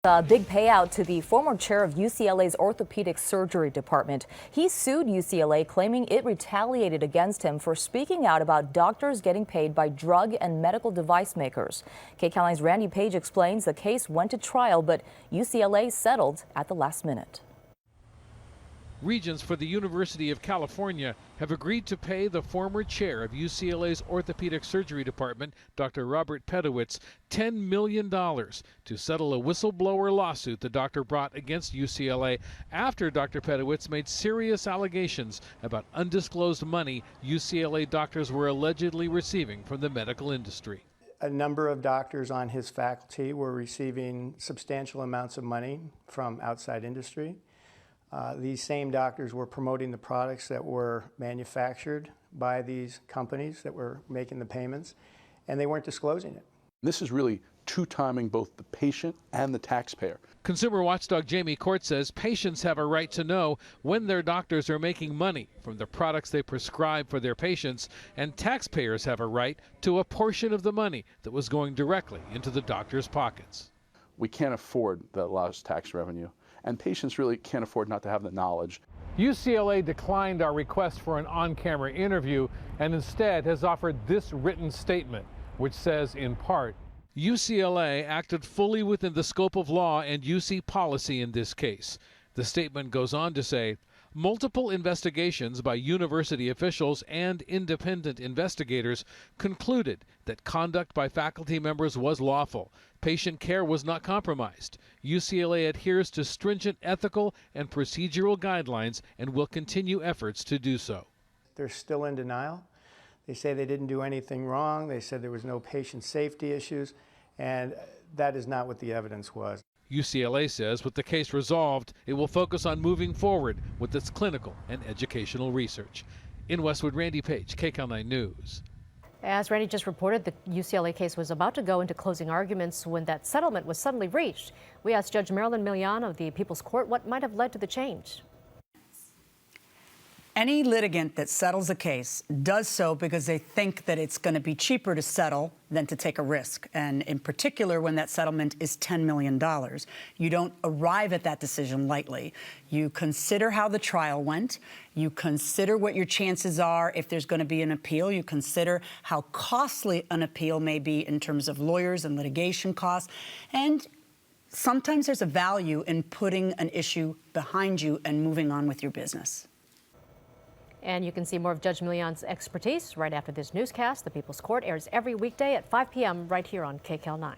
A big payout to the former chair of UCLA's orthopedic surgery department. He sued UCLA, claiming it retaliated against him for speaking out about doctors getting paid by drug and medical device makers. KCAL 9's Randy Page explains the case went to trial, but UCLA settled at the last minute. Regents for the University of California have agreed to pay the former chair of UCLA's orthopedic surgery department, Dr. Robert Pedowitz, $10 million to settle a whistleblower lawsuit the doctor brought against UCLA after Dr. Pedowitz made serious allegations about undisclosed money UCLA doctors were allegedly receiving from the medical industry. A number of doctors on his faculty were receiving substantial amounts of money from outside industry. These same doctors were promoting the products that were manufactured by these companies that were making the payments, and they weren't disclosing it. This is really two-timing both the patient and the taxpayer. Consumer watchdog Jamie Court says patients have a right to know when their doctors are making money from the products they prescribe for their patients, and taxpayers have a right to a portion of the money that was going directly into the doctors' pockets. We can't afford the lost tax revenue, and patients really can't afford not to have the knowledge. UCLA declined our request for an on-camera interview and instead has offered this written statement, which says in part, UCLA acted fully within the scope of law and UC policy in this case. The statement goes on to say, multiple investigations by university officials and independent investigators concluded that conduct by faculty members was lawful. Patient care was not compromised. UCLA adheres to stringent ethical and procedural guidelines and will continue efforts to do so. They're still in denial. They say they didn't do anything wrong. They said there was no patient safety issues, and that is not what the evidence was. UCLA says with the case resolved, it will focus on moving forward with its clinical and educational research. In Westwood, Randy Page, KCAL 9 News. As Randy just reported, the UCLA case was about to go into closing arguments when that settlement was suddenly reached. We asked Judge Marilyn Milian of the People's Court what might have led to the change. Any litigant that settles a case does so because they think that it's going to be cheaper to settle than to take a risk. And in particular, when that settlement is $10 million, you don't arrive at that decision lightly. You consider how the trial went. You consider what your chances are if there's going to be an appeal. You consider how costly an appeal may be in terms of lawyers and litigation costs. And sometimes there's a value in putting an issue behind you and moving on with your business. And you can see more of Judge Milian's expertise right after this newscast. The People's Court airs every weekday at 5 p.m. right here on KCAL 9.